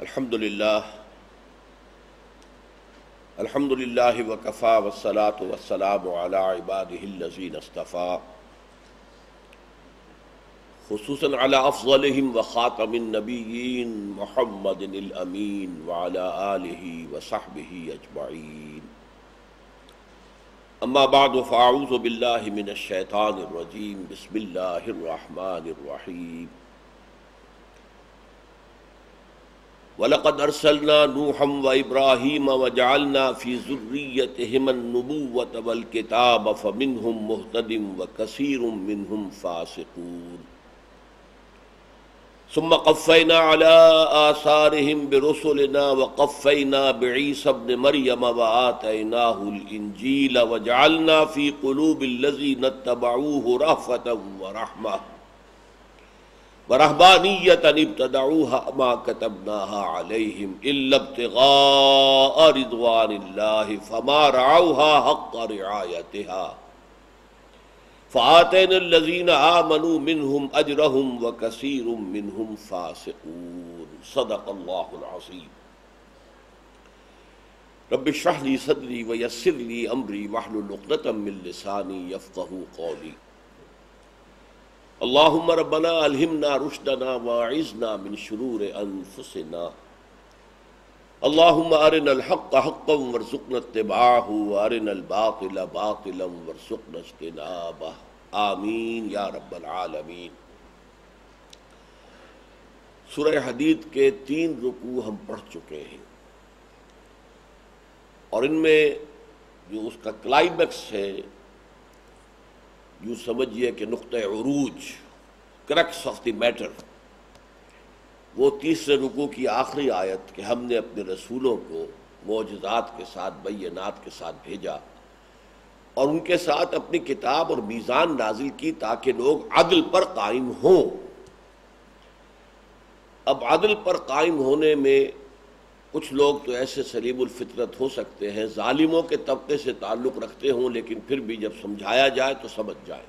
الحمد للہ وکفا والصلاة والسلام علی عباده الذین اصطفى خصوصاً علی افضلهم وخاتم النبیین محمد الامین وعلی آلہ وصحبہ اجمعین اما بعد فاعوذ باللہ من الشیطان الرجیم بسم اللہ الرحمن الرحیم وَلَقَدْ أَرْسَلْنَا نُوحًا وَإِبْرَاهِيمَ وَجَعَلْنَا فِي ذُرِّيَّتِهِمَا النُّبُوَّةَ وَالْكِتَابَ فَمِنْهُمْ مُهْتَدٍ وَكَثِيرٌ مِّنْهُمْ فَاسِقُونَ ثُمَّ قَفَّيْنَا عَلَىٰ آثَارِهِمْ بِرُسُلِنَا وَقَفَّيْنَا بِعِيسَى ابْنِ مَرْيَمَ وَآتَيْنَاهُ الْإِنجِيلَ وَجَعَلْنَا فِي قُلُوبِ الَّذِينَ اتَّبَعُوهُ رَأْفَةً وَرَحْمَةً وَرَهْبَانِيَّةً ابْتَدَعُوهَا مَا كَتَبْنَاهَا عَلَيْهِمْ إِلَّا ابْتِغَاءَ رِضْوَانِ اللَّهِ فَمَا رَعَوْهَا حَقَّ رِعَايَتِهَا فَآتَيْنَا الَّذِينَ آمَنُوا مِنْهُمْ أَجْرَهُمْ وَكَثِيرٌ مِّنْهُمْ فَاسِقُونَ صدق اللہ العظیم۔ رب اشرح لي صدری ويسر لي أمری واحلل عقدۃ من لسانی یفقہوا قولی۔ اللہم ربنا الہمنا رشدنا واعذنا من شرور انفسنا اللہم ارنا الحق حقا وارزقنا اتباعہ وارنا الباطل باطلا وارزقنا اجتنابہ آمین یا رب العالمین۔ سورہ حدید کے 3 رکوع ہم پڑھ چکے ہیں اور ان میں جو اس کا کلائمیکس ہے، یوں سمجھیے کہ نقطہ عروج، کرکس آف دی میٹر، وہ 3 رکوع کی آخری آیت کہ ہم نے اپنے رسولوں کو معجزات کے ساتھ بینات کے ساتھ بھیجا اور ان کے ساتھ اپنی کتاب اور میزان نازل کی تاکہ لوگ عدل پر قائم ہوں۔ اب عدل پر قائم ہونے میں کچھ لوگ تو ایسے سلیم الفطرت ہو سکتے ہیں، ظالموں کے طبقے سے تعلق رکھتے ہوں، لیکن پھر بھی جب سمجھایا جائے تو سمجھ جائے،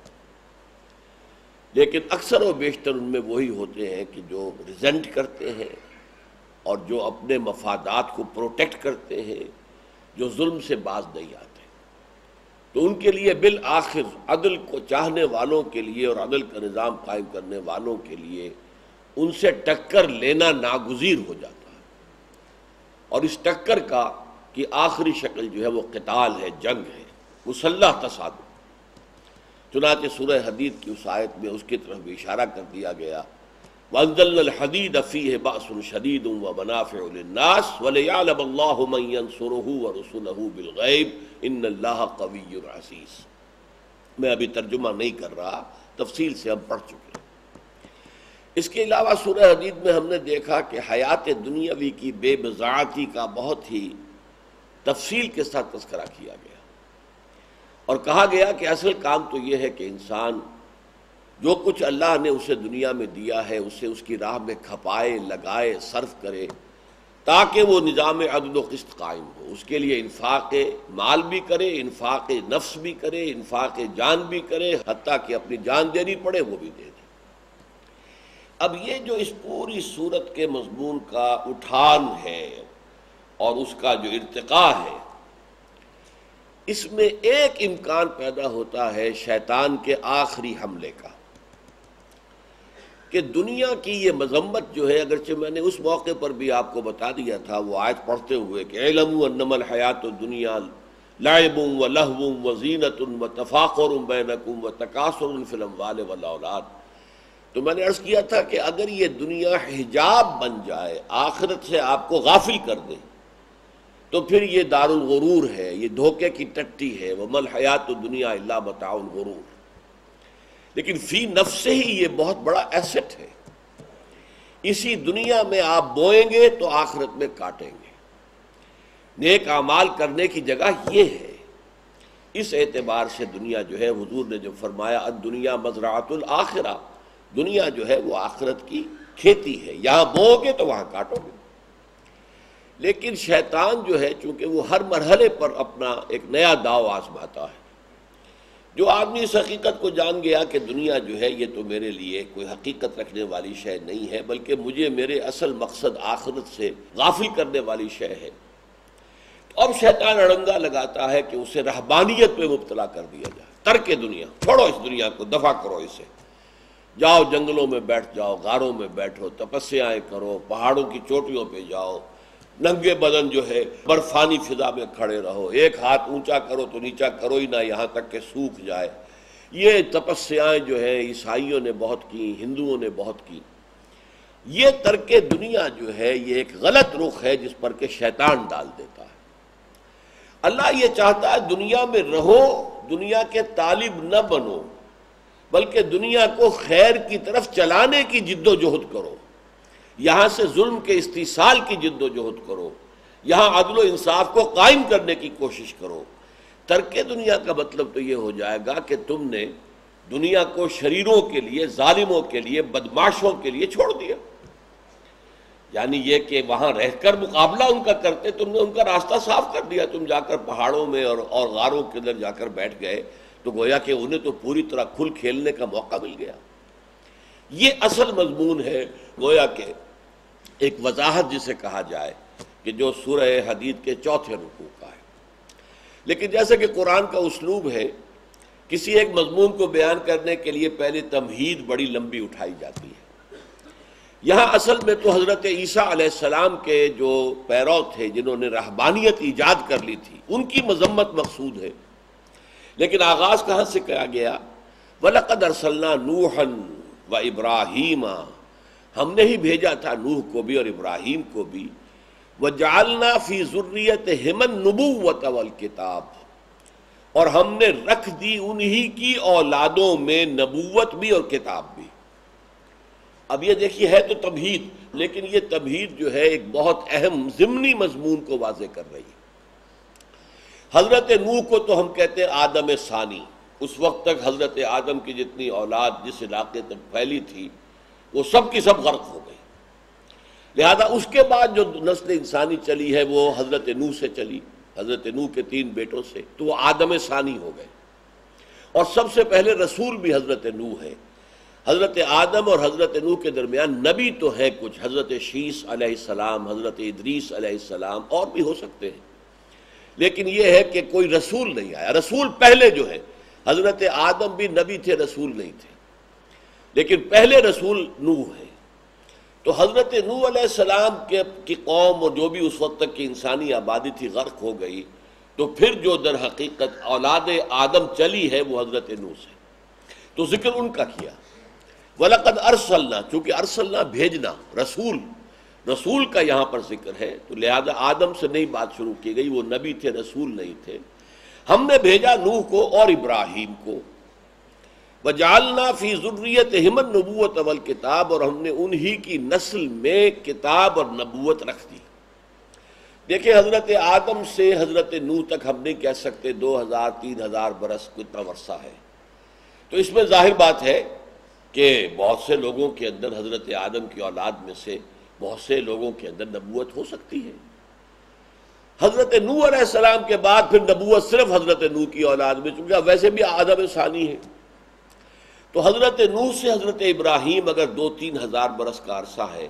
لیکن اکثر و بیشتر ان میں وہی ہوتے ہیں کہ جو ریزنٹ کرتے ہیں اور جو اپنے مفادات کو پروٹیکٹ کرتے ہیں، جو ظلم سے باز نہیں آتے۔ تو ان کے لیے بالآخر عدل کو چاہنے والوں کے لیے اور عدل کا نظام قائم کرنے والوں کے لیے ان سے ٹکر لینا ناگزیر ہو جاتا ہے، اور اس ٹکر کا کی آخری شکل جو ہے وہ قتال ہے، جنگ ہے، مسلح تصادم۔ چنانچہ سورہ حدید کی اس آیت میں اس کی طرف بھی اشارہ کر دیا گیا وَأَنزَلْنَا الْحَدِيدَ فِيهِ بَأْسٌ شَدِيدٌ وَمَنَافِعُ لِلنَّاسِ وَلِيَعْلَمَ اللَّهُ مَن يَنصُرُهُ وَرُسُلَهُ بِالْغَيْبِ إِنَّ اللَّهَ قَوِيٌّ عَزِيزٌ۔ میں ابھی ترجمہ نہیں کر رہا، تفصیل سے ہم پڑھ چکے ہیں۔ اس کے علاوہ سورہ حدید میں ہم نے دیکھا کہ حیات دنیاوی کی بے بضاعتی کا بہت ہی تفصیل کے ساتھ تذکرہ کیا گیا اور کہا گیا کہ اصل کام تو یہ ہے کہ انسان جو کچھ اللہ نے اسے دنیا میں دیا ہے اسے اس کی راہ میں کھپائے، لگائے، صرف کرے تاکہ وہ نظام عدل و قسط قائم ہو۔ اس کے لیے انفاق مال بھی کرے، انفاق نفس بھی کرے، انفاق جان بھی کرے، حتیٰ کہ اپنی جان دینی پڑے وہ بھی دے دے۔ اب یہ جو اس پوری صورت کے مضمون کا اٹھان ہے اور اس کا جو ارتقاء ہے، اس میں ایک امکان پیدا ہوتا ہے شیطان کے آخری حملے کا، کہ دنیا کی یہ مذمت جو ہے، اگرچہ میں نے اس موقع پر بھی آپ کو بتا دیا تھا وہ آیت پڑھتے ہوئے کہ اعلموا انما الحیات الدنیا لعب ولہو وزینۃ وتفاخر بینکم وتکاثر فی الاموال والاولاد، تو میں نے عرض کیا تھا کہ اگر یہ دنیا حجاب بن جائے، آخرت سے آپ کو غافل کر دے، تو پھر یہ دار الغرور ہے، یہ دھوکے کی ٹٹی ہے، وَمَا الْحَيَاةُ الدُّنْيَا إِلَّا مَتَاعُ الْغُرُورِ۔ لیکن فی نفس سے ہی یہ بہت بڑا ایسٹ ہے، اسی دنیا میں آپ بوئیں گے تو آخرت میں کاٹیں گے۔ نیک اعمال کرنے کی جگہ یہ ہے۔ اس اعتبار سے دنیا جو ہے، حضور نے جو فرمایا الدنیا مزرعۃ الآخرہ، دنیا جو ہے وہ آخرت کی کھیتی ہے، یہاں بو گے تو وہاں کاٹو گے۔ لیکن شیطان جو ہے چونکہ وہ ہر مرحلے پر اپنا ایک نیا داؤ آزماتا ہے، جو آدمی اس حقیقت کو جان گیا کہ دنیا جو ہے یہ تو میرے لیے کوئی حقیقت رکھنے والی شے نہیں ہے، بلکہ مجھے میرے اصل مقصد آخرت سے غافل کرنے والی شے ہے، تو اب شیطان اڑنگا لگاتا ہے کہ اسے رہبانیت میں مبتلا کر دیا جائے۔ ترک دنیا، چھوڑو اس دنیا کو، دفع کرو اسے، جاؤ جنگلوں میں بیٹھ جاؤ، غاروں میں بیٹھو، تپسیائیں کرو، پہاڑوں کی چوٹیوں پہ جاؤ، ننگے بدن جو ہے برفانی فضا میں کھڑے رہو، ایک ہاتھ اونچا کرو تو نیچا کرو ہی نہ یہاں تک کہ سوکھ جائے۔ یہ تپسیائیں جو ہے عیسائیوں نے بہت کی، ہندوؤں نے بہت کی۔ یہ ترک دنیا جو ہے یہ ایک غلط رخ ہے جس پر کہ شیطان ڈال دیتا ہے۔ اللہ یہ چاہتا ہے دنیا میں رہو، دنیا کے طالب نہ بنو، بلکہ دنیا کو خیر کی طرف چلانے کی جد و جہد کرو، یہاں سے ظلم کے استیصال کی جد و جہد کرو، یہاں عدل و انصاف کو قائم کرنے کی کوشش کرو۔ ترک دنیا کا مطلب تو یہ ہو جائے گا کہ تم نے دنیا کو شریروں کے لیے، ظالموں کے لیے، بدماشوں کے لیے چھوڑ دیا، یعنی یہ کہ وہاں رہ کر مقابلہ ان کا کرتے، تم نے ان کا راستہ صاف کر دیا، تم جا کر پہاڑوں میں اور غاروں کے اندر جا کر بیٹھ گئے، تو گویا کہ انہیں تو پوری طرح کھل کھیلنے کا موقع مل گیا۔ یہ اصل مضمون ہے، گویا کہ ایک وضاحت جسے کہا جائے کہ جو سورہ حدید کے چوتھے رکوع کا ہے۔ لیکن جیسے کہ قرآن کا اسلوب ہے، کسی ایک مضمون کو بیان کرنے کے لیے پہلے تمہید بڑی لمبی اٹھائی جاتی ہے۔ یہاں اصل میں تو حضرت عیسیٰ علیہ السلام کے جو پیرو تھے، جنہوں نے رہبانیت ایجاد کر لی تھی، ان کی مذمت مقصود ہے، لیکن آغاز کہاں سے کیا گیا؟ وَلَقَدْ أَرْسَلْنَا نُوحًا وَإِبْرَاهِيمَ، ہم نے ہی بھیجا تھا نوح کو بھی اور ابراہیم کو بھی، وَجَعَلْنَا فِي ذُرِّيَّتِهِمَا النُّبُوَّةَ وَالْكِتَابَ، اور ہم نے رکھ دی انہی کی اولادوں میں نبوت بھی اور کتاب بھی۔ اب یہ دیکھیے ہے تو تمہید، لیکن یہ تمہید جو ہے ایک بہت اہم ضمنی مضمون کو واضح کر رہی ہے۔ حضرت نوح کو تو ہم کہتے ہیں آدم ثانی، اس وقت تک حضرت آدم کی جتنی اولاد جس علاقے تک پھیلی تھی وہ سب کی سب غرق ہو گئی، لہذا اس کے بعد جو نسل انسانی چلی ہے وہ حضرت نوح سے چلی، حضرت نوح کے 3 بیٹوں سے، تو وہ آدم ثانی ہو گئے، اور سب سے پہلے رسول بھی حضرت نوح ہے۔ حضرت آدم اور حضرت نوح کے درمیان نبی تو ہے کچھ، حضرت شیس علیہ السلام، حضرت ادریس علیہ السلام، اور بھی ہو سکتے ہیں، لیکن یہ ہے کہ کوئی رسول نہیں آیا۔ رسول پہلے جو ہے، حضرت آدم بھی نبی تھے، رسول نہیں تھے، لیکن پہلے رسول نوح ہے۔ تو حضرت نوح علیہ السلام کی قوم اور جو بھی اس وقت تک کی انسانی آبادی تھی غرق ہو گئی، تو پھر جو در حقیقت اولاد آدم چلی ہے وہ حضرت نوح سے، تو ذکر ان کا کیا۔ وَلَقَدْ أَرْسَلْنَا، چونکہ ارسلنا بھیجنا، رسول کا یہاں پر ذکر ہے، تو لہذا آدم سے نہیں بات شروع کی گئی، وہ نبی تھے، رسول نہیں تھے۔ ہم نے بھیجا نوح کو اور ابراہیم کو، وَجَعَلْنَا فِي ذُرِّيَّتِهِمَا النُّبُوَّةَ وَالْكِتَابَ، اور ہم نے انہی کی نسل میں کتاب اور نبوت رکھ دی۔ دیکھیں حضرت آدم سے حضرت نوح تک ہم نہیں کہہ سکتے 2000-3000 برس کتنا عرصہ ہے، تو اس میں ظاہر بات ہے کہ بہت سے لوگوں کے اندر حضرت آدم کی اولاد میں سے بہت سے لوگوں کے اندر نبوت ہو سکتی ہے۔ حضرت نوح علیہ السلام کے بعد پھر نبوت صرف حضرت نوح کی اولاد میں، چونکہ ویسے بھی آدم ثانی ہے، تو حضرت نوح سے حضرت ابراہیم اگر 2-3 ہزار برس کا عرصہ ہے،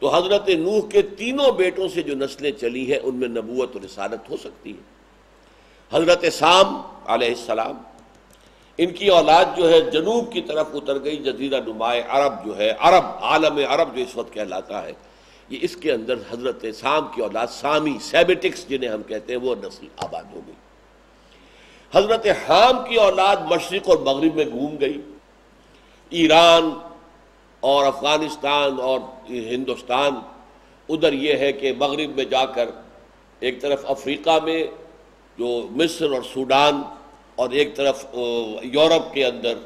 تو حضرت نوح کے 3 بیٹوں سے جو نسلیں چلی ہیں ان میں نبوت و رسالت ہو سکتی ہے۔ حضرت سام علیہ السلام، ان کی اولاد جو ہے جنوب کی طرف اتر گئی، جزیرہ نمائے عرب جو ہے، عالم عرب جو اس وقت کہلاتا ہے، یہ اس کے اندر حضرت سام کی اولاد سامی، سیمیٹکس جنہیں ہم کہتے ہیں، وہ نسل آباد ہو گئی۔ حضرت حام کی اولاد مشرق اور مغرب میں گھوم گئی، ایران اور افغانستان اور ہندوستان، ادھر یہ ہے کہ مغرب میں جا کر ایک طرف افریقہ میں جو مصر اور سوڈان، اور ایک طرف یورپ کے اندر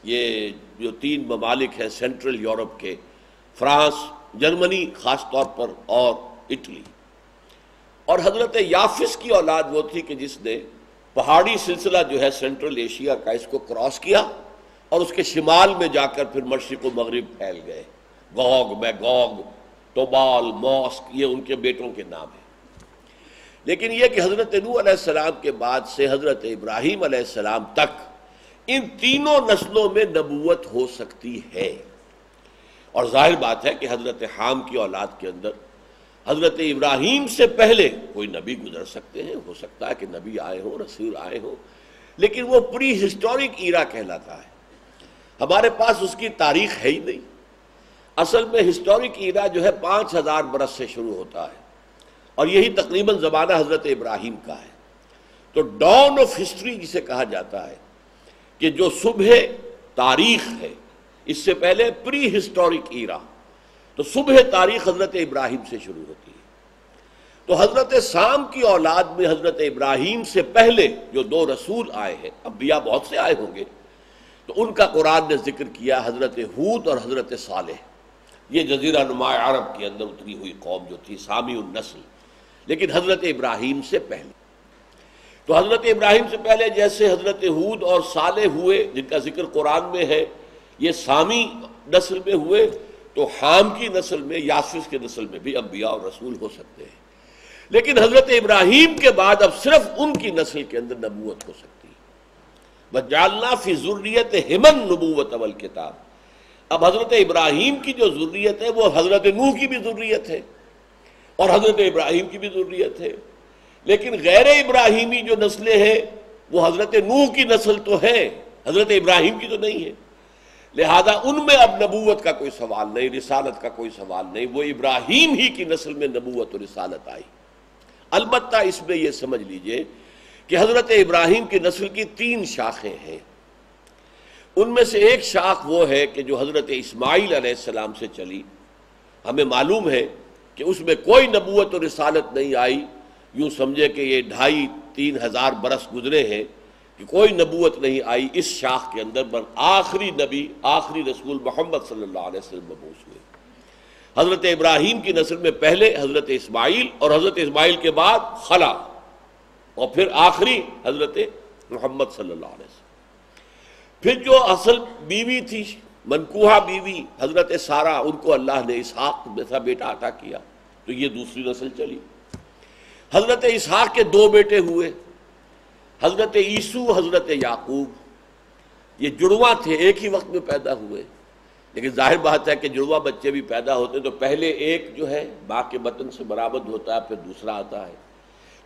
یہ جو 3 ممالک ہیں سینٹرل یورپ کے، فرانس، جرمنی خاص طور پر، اور اٹلی۔ اور حضرت یافس کی اولاد وہ تھی کہ جس نے پہاڑی سلسلہ جو ہے سینٹرل ایشیا کا، اس کو کراس کیا اور اس کے شمال میں جا کر پھر مشرق و مغرب پھیل گئے۔ گوگ، میگوگ، توبال، موسک، یہ ان کے بیٹوں کے نام ہیں۔ لیکن یہ کہ حضرت نوح علیہ السلام کے بعد سے حضرت ابراہیم علیہ السلام تک ان تینوں نسلوں میں نبوت ہو سکتی ہے۔ اور ظاہر بات ہے کہ حضرت حام کی اولاد کے اندر حضرت ابراہیم سے پہلے کوئی نبی گزر سکتے ہیں، ہو سکتا ہے کہ نبی آئے ہوں، رسول آئے ہوں، لیکن وہ پری ہسٹورک ایرا کہلاتا ہے۔ ہمارے پاس اس کی تاریخ ہے ہی نہیں۔ اصل میں ہسٹورک ایرا جو ہے 5000 برس سے شروع ہوتا ہے، اور یہی تقریباً زمانہ حضرت ابراہیم کا ہے۔ تو ڈاون آف ہسٹری جسے کہا جاتا ہے کہ جو صبح تاریخ ہے، اس سے پہلے پری ہسٹورک ایرا، تو صبح تاریخ حضرت ابراہیم سے شروع ہوتی ہے۔ تو حضرت سام کی اولاد میں حضرت ابراہیم سے پہلے جو 2 رسول آئے ہیں، انبیاء بہت سے آئے ہوں گے، تو ان کا قرآن نے ذکر کیا، حضرت ہود اور حضرت صالح۔ یہ جزیرہ نما عرب کے اندر اتری ہوئی قوم جو تھی، سامی النسل، لیکن حضرت ابراہیم سے پہلے۔ تو حضرت ابراہیم سے پہلے جیسے حضرت ہود اور صالح ہوئے، جن کا ذکر قرآن میں ہے، یہ سامی نسل میں ہوئے، تو حام کی نسل میں، یافس کی نسل میں بھی انبیاء اور رسول ہو سکتے ہیں۔ لیکن حضرت ابراہیم کے بعد اب صرف ان کی نسل کے اندر نبوت ہو سکتی ہے۔ وَجَعَلْنَا فِي ذُرِّيَّتِهِمُ النُّبُوَّةَ وَالْكِتَابَ۔ اب حضرت ابراہیم کی جو ذریت ہے وہ حضرت نوح کی بھی ذریت ہے اور حضرت ابراہیم کی بھی ذریت ہے، لیکن غیر ابراہیمی جو نسلیں ہیں وہ حضرت نوح کی نسل تو ہے، حضرت ابراہیم کی تو نہیں ہے، لہذا ان میں اب نبوت کا کوئی سوال نہیں، رسالت کا کوئی سوال نہیں، وہ ابراہیم ہی کی نسل میں نبوت و رسالت آئی۔ البتہ اس میں یہ سمجھ لیجئے کہ حضرت ابراہیم کی نسل کی 3 شاخیں ہیں۔ ان میں سے ایک شاخ وہ ہے کہ جو حضرت اسماعیل علیہ السلام سے چلی، ہمیں معلوم ہے کہ اس میں کوئی نبوت و رسالت نہیں آئی، یوں سمجھے کہ یہ 2500-3 ہزار برس گزرے ہیں کہ کوئی نبوت نہیں آئی اس شاخ کے اندر، بل آخری نبی، آخری رسول محمد صلی اللہ علیہ وسلم مبعوث ہوئے۔ حضرت ابراہیم کی نسل میں پہلے حضرت اسماعیل، اور حضرت اسماعیل کے بعد خلا، اور پھر آخری حضرت محمد صلی اللہ علیہ وسلم۔ پھر جو اصل بیوی تھی، منکوحہ بیوی حضرت سارہ، ان کو اللہ نے اسحاق جیسا بیٹا عطا کیا، تو یہ دوسری نسل چلی۔ حضرت اسحاق کے 2 بیٹے ہوئے، حضرت عیسو، حضرت یعقوب۔ یہ جڑواں تھے، ایک ہی وقت میں پیدا ہوئے، لیکن ظاہر بات ہے کہ جڑواں بچے بھی پیدا ہوتے تو پہلے ایک جو ہے ماں کے بطن سے برآمد ہوتا ہے، پھر دوسرا آتا ہے۔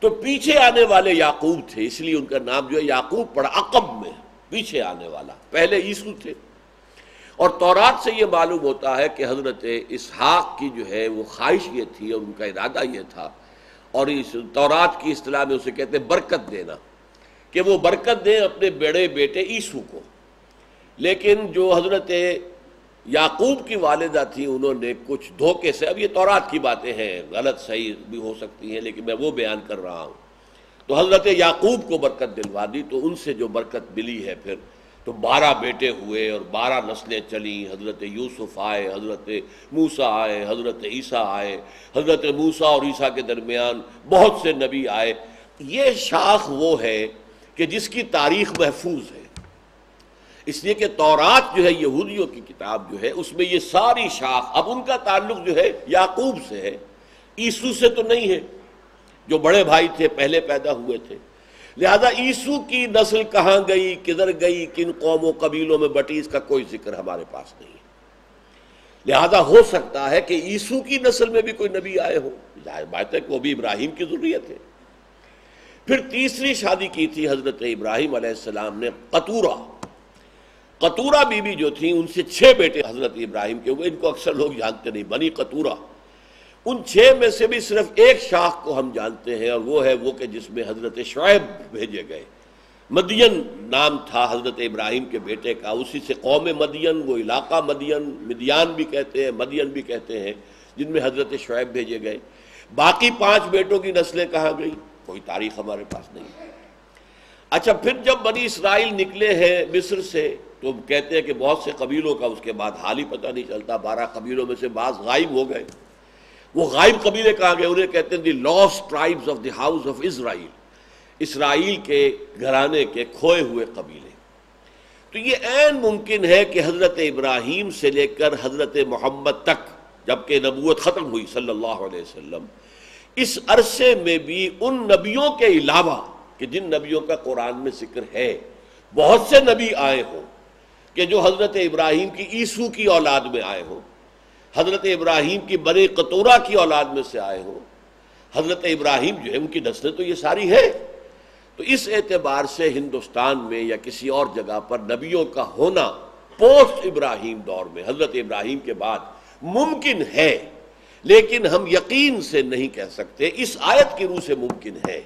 تو پیچھے آنے والے یعقوب تھے، اس لیے ان کا نام جو ہے یعقوب پڑا، عقب میں پیچھے آنے والا، پہلے عیسو تھے۔ اور تورات سے یہ معلوم ہوتا ہے کہ حضرت اسحاق کی جو ہے وہ خواہش یہ تھی اور ان کا ارادہ یہ تھا، اور اس تورات کی اصطلاح میں اسے کہتے ہیں برکت دینا، کہ وہ برکت دیں اپنے بڑے بیٹے عیسو کو۔ لیکن جو حضرت یعقوب کی والدہ تھی، انہوں نے کچھ دھوکے سے، اب یہ تورات کی باتیں ہیں، غلط صحیح بھی ہو سکتی ہیں، لیکن میں وہ بیان کر رہا ہوں، تو حضرت یعقوب کو برکت دلوا دی، تو ان سے جو برکت ملی ہے پھر تو 12 بیٹے ہوئے اور 12 نسلیں چلیں۔ حضرت یوسف آئے، حضرت موسیٰ آئے، حضرت عیسیٰ آئے، حضرت موسیٰ اور عیسیٰ کے درمیان بہت سے نبی آئے۔ یہ شاخ وہ ہے کہ جس کی تاریخ محفوظ ہے، اس لیے کہ تورات جو ہے یہودیوں کی کتاب جو ہے، اس میں یہ ساری شاخ، اب ان کا تعلق جو ہے یعقوب سے ہے، عیسو سے تو نہیں ہے، جو بڑے بھائی تھے پہلے پیدا ہوئے تھے۔ لہذا عیسو کی نسل کہاں گئی، کدھر گئی، کن قوم و قبیلوں میں بٹی، اس کا کوئی ذکر ہمارے پاس نہیں ہے۔ لہذا ہو سکتا ہے کہ عیسو کی نسل میں بھی کوئی نبی آئے ہو، ظاہر بات ہے کہ وہ بھی ابراہیم کی ذریت ہے۔ پھر تیسری شادی کی تھی حضرت ابراہیم علیہ السلام نے قطورہ۔ قطورہ بیوی جو تھیں، ان سے 6 بیٹے حضرت ابراہیم کے ہوئے، ان کو اکثر لوگ جانتے نہیں، بنی قطورہ۔ ان 6 میں سے بھی صرف ایک شاخ کو ہم جانتے ہیں، اور وہ ہے وہ کہ جس میں حضرت شعیب بھیجے گئے۔ مدین نام تھا حضرت ابراہیم کے بیٹے کا، اسی سے قوم مدین، وہ علاقہ مدین، مدیان بھی کہتے ہیں، مدین بھی کہتے ہیں، جن میں حضرت شعیب بھیجے گئے۔ باقی 5 بیٹوں کی نسلیں کہاں گئی، کوئی تاریخ ہمارے پاس نہیں۔ اچھا، پھر جب بنی اسرائیل نکلے ہیں مصر سے، تو کہتے ہیں کہ بہت سے قبیلوں کا اس کے بعد حال ہی پتہ نہیں چلتا، 12 قبیلوں میں سے بعض غائب ہو گئے۔ وہ غائب قبیلے کہاں گئے، انہیں کہتے ہیں the last tribes of the house of Israel, اسرائیل کے گھرانے کے کھوئے ہوئے قبیلے۔ تو یہ عین ممکن ہے کہ حضرت ابراہیم سے لے کر حضرت محمد تک، جبکہ نبوت ختم ہوئی صلی اللہ علیہ وسلم، اس عرصے میں بھی ان نبیوں کے علاوہ کہ جن نبیوں کا قرآن میں ذکر ہے، بہت سے نبی آئے ہوں کہ جو حضرت ابراہیم کی عیسو کی اولاد میں آئے ہوں، حضرت ابراہیم کی بنی قطورہ کی اولاد میں سے آئے ہوں، حضرت ابراہیم جو ہے ان کی نسلیں تو یہ ساری ہے۔ تو اس اعتبار سے ہندوستان میں یا کسی اور جگہ پر نبیوں کا ہونا پوسٹ ابراہیم دور میں، حضرت ابراہیم کے بعد ممکن ہے، لیکن ہم یقین سے نہیں کہہ سکتے، اس آیت کی روح سے ممکن ہے۔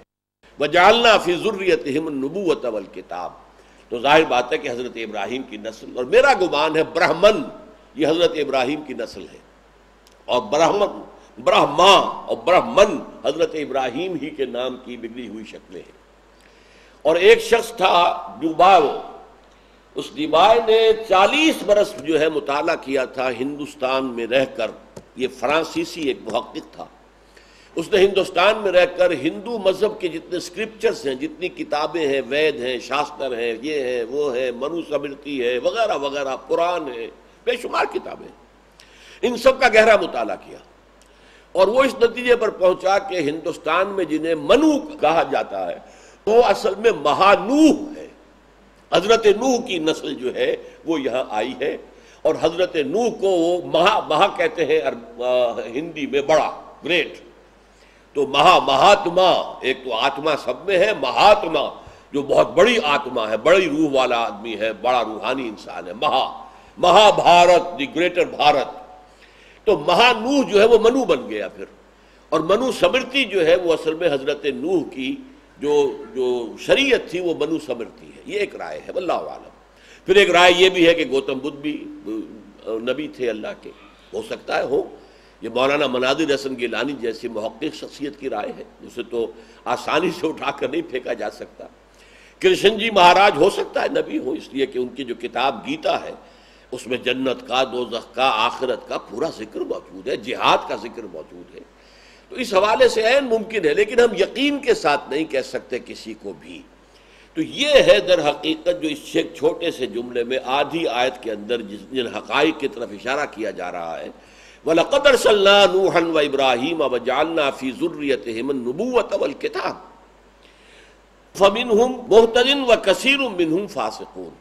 وَجَعَلْنَا فِي ذُرِّيَّتِهِمُ النُّبُوَّةَ وَالْكِتَابَ، تو ظاہر بات ہے کہ حضرت ابراہیم کی نسل، اور میرا گمان ہے برہمن یہ حضرت ابراہیم کی نسل ہے، اور برہما اور برہمن حضرت ابراہیم ہی کے نام کی بگڑی ہوئی شکلیں ہیں۔ اور ایک شخص تھا ڈوباو، اس ڈیبائے نے 40 برس جو ہے مطالعہ کیا تھا ہندوستان میں رہ کر، یہ فرانسیسی ایک محقق تھا، اس نے ہندوستان میں رہ کر ہندو مذہب کے جتنے اسکرپچرز ہیں، جتنی کتابیں ہیں، وید ہیں، شاستر ہیں، یہ ہے وہ ہے، منو سمرتی ہے وغیرہ وغیرہ، قرآن ہے، بے شمار کتابیں، ان سب کا گہرا مطالعہ کیا، اور وہ اس نتیجے پر پہنچا کہ ہندوستان میں جنہیں منو کہا جاتا ہے وہ اصل میں مہانوح ہے، حضرت نوح کی نسل جو ہے وہ یہاں آئی ہے، اور حضرت نوح کو وہ مہا کہتے ہیں ہندی میں بڑا، گریٹ، تو مہاتما، ایک تو آتما سب میں ہے، مہاتما جو بہت بڑی آتما ہے، بڑی روح والا آدمی ہے، بڑا روحانی انسان ہے، مہا بھارت، دی گریٹر بھارت، تو مہانوح جو ہے وہ منو بن گیا پھر، اور منو سمرتی جو ہے وہ اصل میں حضرت نوح کی جو شریعت تھی وہ منو سمرتی ہے، یہ ایک رائے ہے، واللہ عالم۔ پھر ایک رائے یہ بھی ہے کہ گوتم بدھ بھی نبی تھے اللہ کے، ہو سکتا ہے ہو، یہ مولانا مناظر حسن گیلانی جیسی محقق شخصیت کی رائے ہے، اسے تو آسانی سے اٹھا کر نہیں پھینکا جا سکتا۔ کرشن جی مہاراج ہو سکتا ہے نبی ہو، اس لیے کہ ان کی جو کتاب گیتا ہے اس میں جنت کا، دوزخ کا، آخرت کا پورا ذکر موجود ہے، جہاد کا ذکر موجود ہے، تو اس حوالے سے عین ممکن ہے، لیکن ہم یقین کے ساتھ نہیں کہہ سکتے کسی کو بھی۔ تو یہ ہے در حقیقت جو اس ایک چھوٹے سے جملے میں آدھی آیت کے اندر جن حقائق کی طرف اشارہ کیا جا رہا ہے، وَلَقَدْ أَرْسَلْنَا نُوحًا وَإِبْرَاهِيمَ وَجَعَلْنَا فِي ذُرِّيَّتِهِمُ النُّبُوَّةَ وَالْكِتَابَ فَمِنْهُمْ مُهْتَدٍ وَكَثِيرٌ مِّنْهُمْ فَاسِقُونَ۔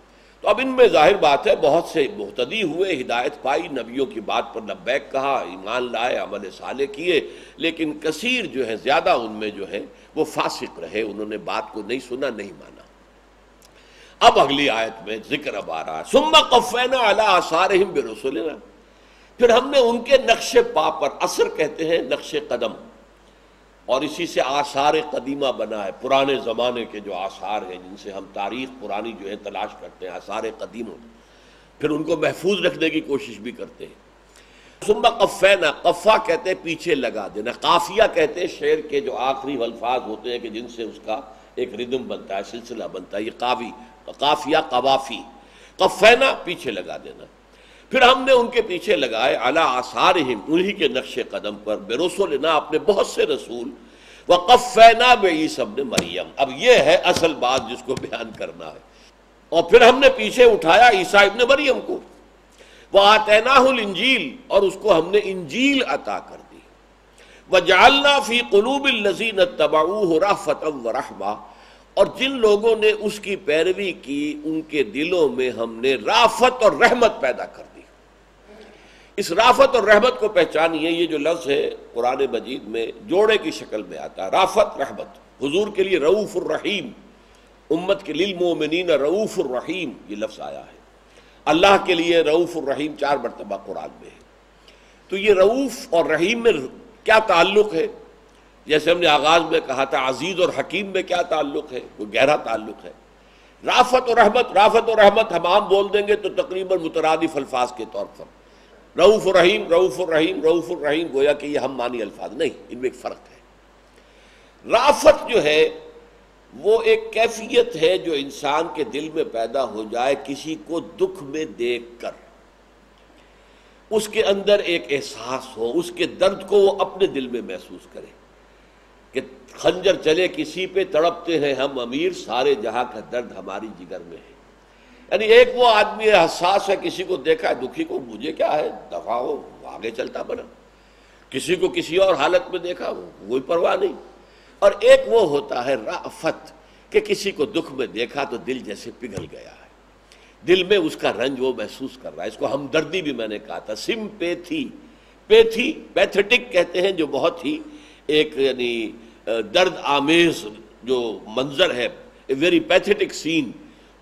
تو اب ان میں ظاہر بات ہے بہت سے مہتدی ہوئے، ہدایت پائی، نبیوں کی بات پر لبیک کہا، ایمان لائے، عمل صالح کیے، لیکن کثیر جو ہے، زیادہ ان میں جو ہے وہ فاسق رہے، انہوں نے بات کو نہیں سنا، نہیں مانا۔ اب اگلی آیت میں ذکر اب آ رہا ہے، ثُمَّ قَفَّيْنَا عَلَىٰ آثَارِهِمْ بِرُسُلِنَا، پھر ہم نے ان کے نقش پا پر، اثر کہتے ہیں نقش قدم، اور اسی سے آثار قدیمہ بنا ہے، پرانے زمانے کے جو آثار ہیں جن سے ہم تاریخ پرانی جو ہے تلاش کرتے ہیں، آثار قدیموں، پھر ان کو محفوظ رکھنے کی کوشش بھی کرتے ہیں۔ ثم قفینا، قفا کہتے ہیں پیچھے لگا دینا، قافیہ کہتے ہیں شعر کے جو آخری الفاظ ہوتے ہیں کہ جن سے اس کا ایک ردم بنتا ہے، سلسلہ بنتا ہے، یہ قافیہ قوافی، قفینا پیچھے لگا دینا، پھر ہم نے ان کے پیچھے لگائے علی آثارہم، انہی کے نقش قدم پر، برسولنا اپنے بہت سے رسول، وقفینا بعیسی ابن مریم، اب یہ ہے اصل بات جس کو بیان کرنا ہے، اور پھر ہم نے پیچھے اٹھایا عیسیٰ ابن مریم کو، وآتیناہ الانجیل، اور اس کو ہم نے انجیل عطا کر دی، وجعلنا فی قلوب الذین اتبعوہ رأفۃ ورحمہ، اور جن لوگوں نے اس کی پیروی کی ان کے دلوں میں ہم نے رافت اور رحمت پیدا کر دی۔ اس رافت اور رحمت کو پہچانیے، یہ جو لفظ ہے قرآن مجید میں جوڑے کی شکل میں آتا ہے، رافت رحمت، حضور کے لیے رؤوف الرحیم، امت کے للمؤمنین رؤوف الرحیم یہ لفظ آیا ہے، اللہ کے لیے رؤوف الرحیم 4 مرتبہ قرآن میں ہے۔ تو یہ رؤوف اور رحیم میں کیا تعلق ہے؟ جیسے ہم نے آغاز میں کہا تھا عزیز اور حکیم میں کیا تعلق ہے؟ کوئی گہرا تعلق ہے۔ رافت اور رحمت، رافت اور رحمت ہم عام بول دیں گے تو تقریباً مترادف الفاظ کے طور پر، رؤوف الرحیم، رؤوف الرحیم، رؤوف الرحیم، گویا کہ یہ ہم معنی الفاظ نہیں، ان میں ایک فرق ہے۔ رافت جو ہے وہ ایک کیفیت ہے جو انسان کے دل میں پیدا ہو جائے کسی کو دکھ میں دیکھ کر، اس کے اندر ایک احساس ہو، اس کے درد کو وہ اپنے دل میں محسوس کرے کہ خنجر چلے کسی پہ تڑپتے ہیں ہم امیر، سارے جہاں کا درد ہماری جگر میں ہے۔ یعنی ایک وہ آدمی حساس ہے، کسی کو دیکھا ہے دکھی کو، مجھے کیا ہے، دفع ہو، آگے چلتا بنا، کسی کو کسی اور حالت میں دیکھا، کوئی پرواہ نہیں۔ اور ایک وہ ہوتا ہے رأفت، کہ کسی کو دکھ میں دیکھا تو دل جیسے پگھل گیا ہے، دل میں اس کا رنج وہ محسوس کر رہا ہے. اس کو ہمدردی بھی میں نے کہا تھا، سمپیتھی. پیتھیٹک کہتے ہیں جو بہت ہی ایک یعنی درد آمیز جو منظر ہے، ویری پیتھیٹک سین.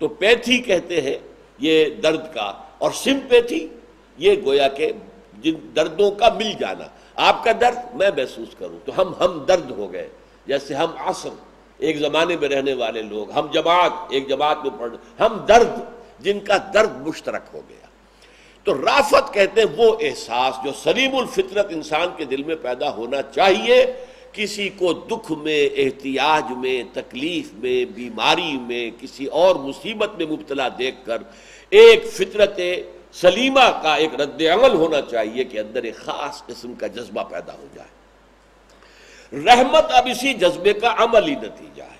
تو پیتھی کہتے ہیں یہ درد کا، اور سمپیتھی یہ گویا کہ جن دردوں کا مل جانا. آپ کا درد میں محسوس کروں تو ہم درد ہو گئے. جیسے ہم عصر ایک زمانے میں رہنے والے لوگ، ہم جماعت ایک جماعت میں پڑھ، ہم درد جن کا درد مشترک ہو گیا. تو رافت کہتے ہیں وہ احساس جو سلیم الفطرت انسان کے دل میں پیدا ہونا چاہیے. کسی کو دکھ میں، احتیاج میں، تکلیف میں، بیماری میں، کسی اور مصیبت میں مبتلا دیکھ کر ایک فطرت سلیمہ کا ایک رد عمل ہونا چاہیے کہ اندر ایک خاص قسم کا جذبہ پیدا ہو جائے. رحمت اب اسی جذبے کا عملی نتیجہ ہے.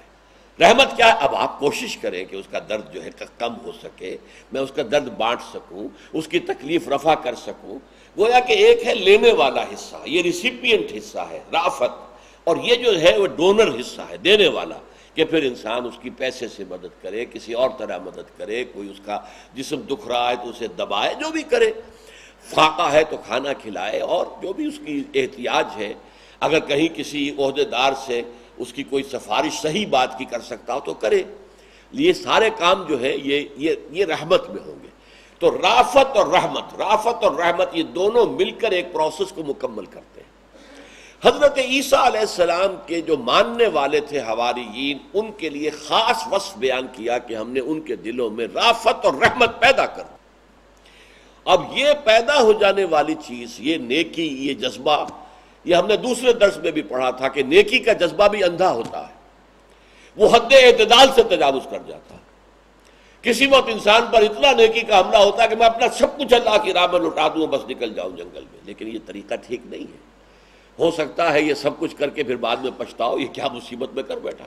رحمت کیا ہے؟ اب آپ کوشش کریں کہ اس کا درد جو ہے کم ہو سکے، میں اس کا درد بانٹ سکوں، اس کی تکلیف رفع کر سکوں. گویا کہ ایک ہے لینے والا حصہ، یہ ریسیپینٹ حصہ ہے رافت، اور یہ جو ہے وہ ڈونر حصہ ہے، دینے والا، کہ پھر انسان اس کی پیسے سے مدد کرے، کسی اور طرح مدد کرے، کوئی اس کا جسم دکھ رہا ہے تو اسے دبائے، جو بھی کرے. فاقہ ہے تو کھانا کھلائے، اور جو بھی اس کی احتیاج ہے، اگر کہیں کسی عہدیدار سے اس کی کوئی سفارش صحیح بات کی کر سکتا ہو تو کرے. یہ سارے کام جو ہے یہ رحمت میں ہوں گے. تو رافت اور رحمت یہ دونوں مل کر ایک پروسیس کو مکمل کرتے ہیں. حضرت عیسیٰ علیہ السلام کے جو ماننے والے تھے حواریین، ان کے لیے خاص وصف بیان کیا کہ ہم نے ان کے دلوں میں رافت اور رحمت پیدا کر دی. اب یہ پیدا ہو جانے والی چیز، یہ نیکی، یہ جذبہ، یہ ہم نے دوسرے درس میں بھی پڑھا تھا کہ نیکی کا جذبہ بھی اندھا ہوتا ہے، وہ حد اعتدال سے تجاوز کر جاتا ہے. کسی وقت انسان پر اتنا نیکی کا حملہ ہوتا ہے کہ میں اپنا سب کچھ اللہ کی راہ میں لٹا دوں، بس نکل جاؤں جنگل میں. لیکن یہ طریقہ ٹھیک نہیں ہے. ہو سکتا ہے یہ سب کچھ کر کے پھر بعد میں پچھتاؤ یہ کیا مصیبت میں کر بیٹھا.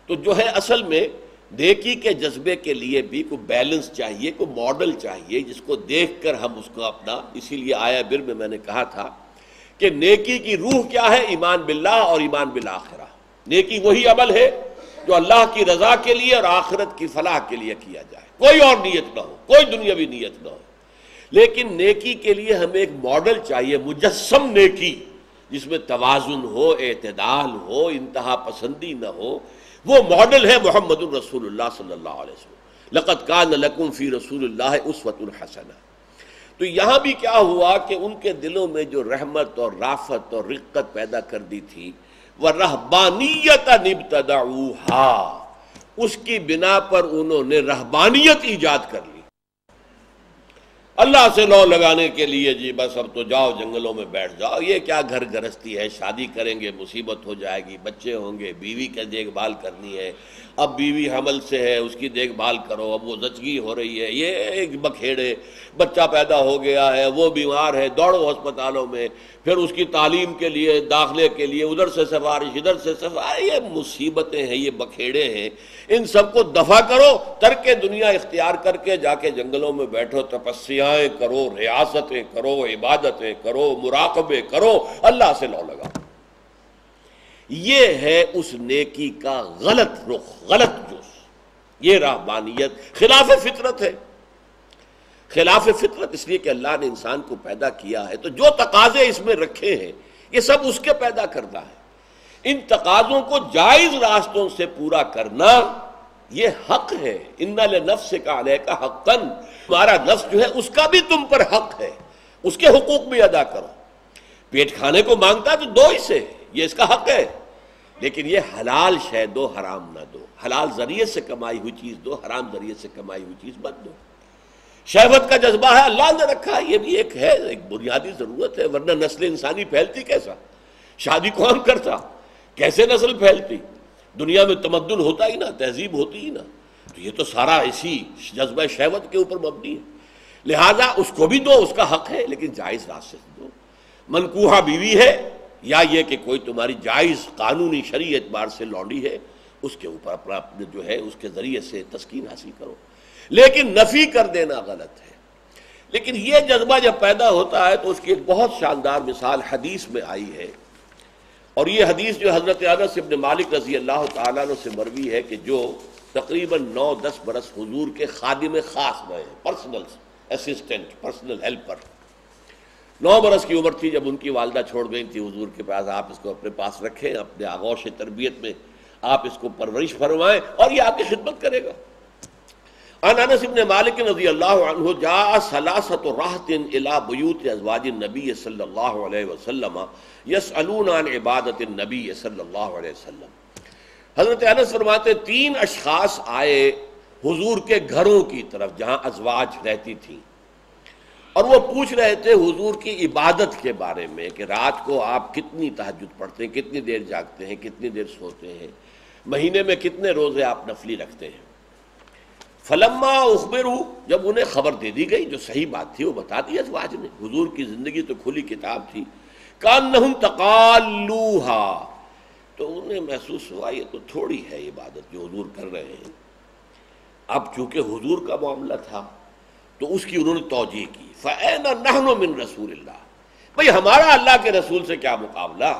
تو جو ہے اصل میں نیکی کے جذبے کے لیے بھی کوئی بیلنس چاہیے، کوئی ماڈل چاہیے جس کو دیکھ کر ہم اس کو اپنا، اسی لیے آیا بر میں نے کہا تھا کہ نیکی کی روح کیا ہے؟ ایمان باللہ اور ایمان بالآخرہ. نیکی وہی عمل ہے جو اللہ کی رضا کے لیے اور آخرت کی فلاح کے لیے کیا جائے، کوئی اور نیت نہ ہو، کوئی دنیاوی نیت نہ ہو. لیکن نیکی کے لیے ہمیں ایک ماڈل چاہیے، مجسم نیکی، جس میں توازن ہو، اعتدال ہو، انتہا پسندی نہ ہو. وہ ماڈل ہے محمد الرسول اللہ صلی اللہ علیہ وسلم. لقد کان لکم فی رسول اللہ اسوۃ حسنہ. تو یہاں بھی کیا ہوا کہ ان کے دلوں میں جو رحمت اور رافت اور رقت پیدا کر دی تھی، وَرَهْبَانِيَّةً ابْتَدَعُوهَا، اس کی بنا پر انہوں نے رہبانیت ایجاد کر لی. اللہ سے لو لگانے کے لیے جی بس اب تو جاؤ جنگلوں میں بیٹھ جاؤ، یہ کیا گھر گرہستی ہے، شادی کریں گے مصیبت ہو جائے گی، بچے ہوں گے، بیوی کی دیکھ بھال کرنی ہے، اب بیوی حمل سے ہے اس کی دیکھ بھال کرو، اب وہ زچگی ہو رہی ہے، یہ ایک بکھیڑے، بچہ پیدا ہو گیا ہے، وہ بیمار ہے، دوڑو ہسپتالوں میں، پھر اس کی تعلیم کے لیے، داخلے کے لیے ادھر سے سفارش، ادھر سے سفارش. یہ مصیبتیں ہیں، یہ بکھیڑے ہیں، ان سب کو دفع کرو، ترک دنیا اختیار کر کے جا کے جنگلوں میں بیٹھو، تپسیائیں کرو، ریاستیں کرو، عبادتیں کرو، مراقبے کرو، اللہ سے لو لگاؤ. یہ ہے اس نیکی کا غلط رخ، غلط جز. یہ رہبانیت خلاف فطرت ہے. خلاف فطرت اس لیے کہ اللہ نے انسان کو پیدا کیا ہے تو جو تقاضے اس میں رکھے ہیں یہ سب اس کے پیدا کردہ ہے. ان تقاضوں کو جائز راستوں سے پورا کرنا یہ حق ہے. ان لنفسک علیک حقا، تمہارا نفس جو ہے اس کا بھی تم پر حق ہے، اس کے حقوق بھی ادا کرو. پیٹ کھانے کو مانگتا تو دو اسے، یہ اس کا حق ہے، لیکن یہ حلال شے دو، حرام نہ دو. حلال ذریعے سے کمائی ہوئی چیز دو، حرام ذریعے سے کمائی ہوئی چیز مت دو. شہوت کا جذبہ ہے، اللہ نے رکھا ہے، یہ بھی ایک ہے، ایک بنیادی ضرورت ہے، ورنہ نسل انسانی پھیلتی کیسا؟ شادی کون کرتا؟ کیسے نسل پھیلتی؟ دنیا میں تمدن ہوتا ہی نہ، تہذیب ہوتی ہی نہ. تو یہ تو سارا اسی جذبہ شہوت کے اوپر مبنی ہے. لہذا اس کو بھی دو، اس کا حق ہے، لیکن جائز راستے سے دو. منکوحہ بیوی ہے یا یہ کہ کوئی تمہاری جائز قانونی شرعی اعتبار سے لونڈی ہے، اس کے اوپر اپنا جو ہے اس کے ذریعے سے تسکین حاصل کرو، لیکن نفی کر دینا غلط ہے. لیکن یہ جذبہ جب پیدا ہوتا ہے تو اس کی ایک بہت شاندار مثال حدیث میں آئی ہے، اور یہ حدیث جو حضرت انس بن مالک رضی اللہ تعالیٰ عنہ سے مروی ہے کہ جو تقریباً 9-10 برس حضور کے خادم خاص رہے ہیں، پرسنل اسسٹنٹ، پرسنل ہیلپر۔ 9 برس کی عمر تھی جب ان کی والدہ چھوڑ گئی تھی حضور کے پاس، آپ اس کو اپنے پاس رکھیں، اپنے آغوش تربیت میں آپ اس کو پرورش فرمائیں اور یہ آپ کی خدمت کرے گا۔ عن انس بن مالک رضی اللہ عنہ جاء ثلاثۃ رہط الی بیوت ازواج النبی صلی اللہ علیہ وسلم یسألون عن عبادت النبی صلی اللہ علیہ وسلم۔ حضرت انس فرماتے 3 اشخاص آئے حضور کے گھروں کی طرف جہاں ازواج رہتی تھیں، اور وہ پوچھ رہے تھے حضور کی عبادت کے بارے میں کہ رات کو آپ کتنی تہجد پڑھتے ہیں، کتنی دیر جاگتے ہیں، کتنی دیر سوتے ہیں، مہینے میں کتنے روزے آپ نفلی رکھتے ہیں۔ فلما اخبروا، جب انہیں خبر دے دی گئی، جو صحیح بات تھی وہ بتا دی ازواج نے، حضور کی زندگی تو کھلی کتاب تھی، کانہم تقالوہا، تو انہیں محسوس ہوا یہ تو تھوڑی ہے عبادت جو حضور کر رہے ہیں۔ اب چونکہ حضور کا معاملہ تھا تو اس کی انہوں نے توجیہ کی، فَأَيْنَ نَحْنُ مِن رسول اللہ، بھئی ہمارا اللہ کے رسول سے کیا مقابلہ،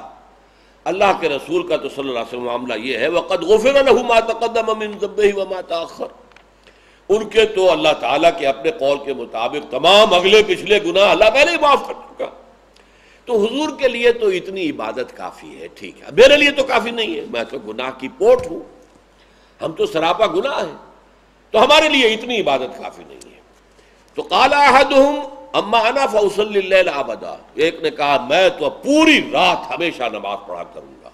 اللہ کے رسول کا تو صلی اللہ علیہ وسلم معاملہ یہ ہے وَقَدْ غُفِرَ لَهُ مَا تَقَدَّمَ مِن ذَنبِهِ وَمَا تَأَخَّرَ، ان کے تو اللہ تعالیٰ کے اپنے قول کے مطابق تمام اگلے پچھلے گناہ اللہ پہلے ہی معاف کر چکا، تو حضور کے لیے تو اتنی عبادت کافی ہے، ٹھیک ہے، میرے لیے تو کافی نہیں ہے، میں تو گناہ کی پوٹ ہوں، ہم تو سراپا گناہ ہیں، تو ہمارے لیے اتنی عبادت کافی نہیں ہے۔ تو قال احدہم اما انا فاصلی اللیل ابدا، ایک نے کہا میں تو پوری رات ہمیشہ نماز پڑھا کروں گا،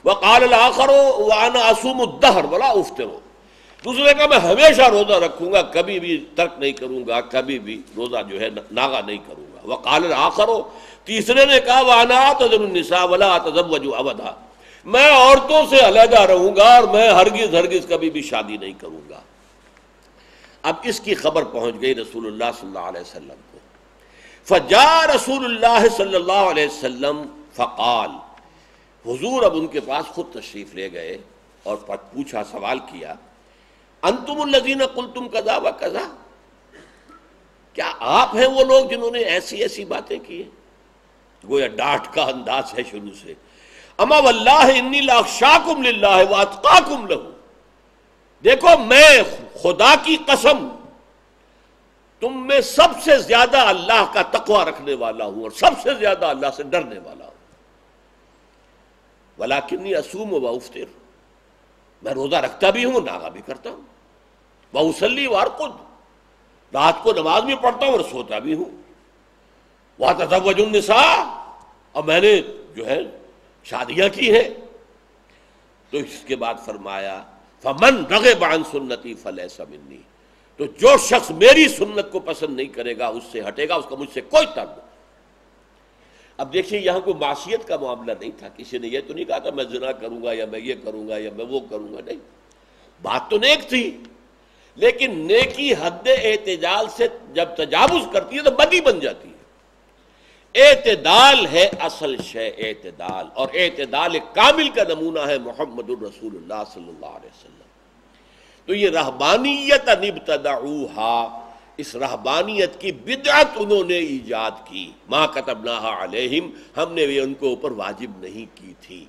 وقال الاخر وانا اصوم الدہر ولا افطر، دوسرے نے کہا میں ہمیشہ روزہ رکھوں گا، کبھی بھی ترک نہیں کروں گا، کبھی بھی روزہ جو ہے ناغا نہیں کروں گا، وقال الاخر، تیسرے نے کہا وانا اعتزل النساء ولا اتزوج ابدا، میں عورتوں سے علیحدہ رہوں گا اور میں ہرگز کبھی بھی شادی نہیں کروں گا۔ اب اس کی خبر پہنچ گئی رسول اللہ صلی اللہ علیہ وسلم کو، فجاء رسول اللہ صلی اللہ علیہ وسلم فقال، حضور اب ان کے پاس خود تشریف لے گئے اور پوچھا، سوال کیا، انتم الذین قلتم کذا و کذا، کیا آپ ہیں وہ لوگ جنہوں نے ایسی باتیں کی ہیں؟ گویا ڈانٹ کا انداز ہے شروع سے، اما واللہ انی لاخشاکم للہ واتقاکم لہ، دیکھو میں خدا کی قسم تم میں سب سے زیادہ اللہ کا تقوی رکھنے والا ہوں اور سب سے زیادہ اللہ سے ڈرنے والا ہوں، ولکنی اصوم و افطر، میں روزہ رکھتا بھی ہوں، ناغا بھی کرتا ہوں، واصلی وارقد، رات کو نماز بھی پڑھتا ہوں اور سوتا بھی ہوں، واتزوج النساء، اور میں نے جو ہے شادیاں کی ہیں۔ تو اس کے بعد فرمایا فمن رغب عن سنتی فلیس منی، تو جو شخص میری سنت کو پسند نہیں کرے گا اس سے ہٹے گا، اس کا مجھ سے کوئی تعلق۔ اب دیکھیے یہاں کوئی معصیت کا معاملہ نہیں تھا، کسی نے یہ تو نہیں کہا تھا میں زنا کروں گا یا میں یہ کروں گا یا میں وہ کروں گا، نہیں، بات تو نیک تھی، لیکن نیکی حد اعتدال سے جب تجاوز کرتی ہے تو بدی بن جاتی ہے۔ اعتدال ہے اصل شے، اعتدال، اور اعتدال کامل کا نمونہ ہے محمد الرسول اللہ صلی اللہ علیہ وسلم۔ تو یہ رہبانیت ابتدعوہا، اس رہبانیت کی بدعت انہوں نے ایجاد کی، ما کتبناہا علیہم، ہم نے بھی ان کو اوپر واجب نہیں کی تھی۔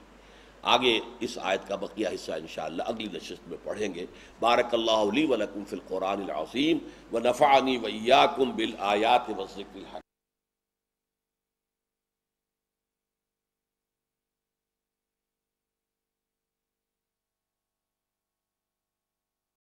آگے اس آیت کا بقیہ حصہ انشاءاللہ اگلی نشست میں پڑھیں گے۔ بارک اللہ لی ولکم فی القرآن العظیم ونفعنی وإیاکم بالآیات والذکر الحکیم۔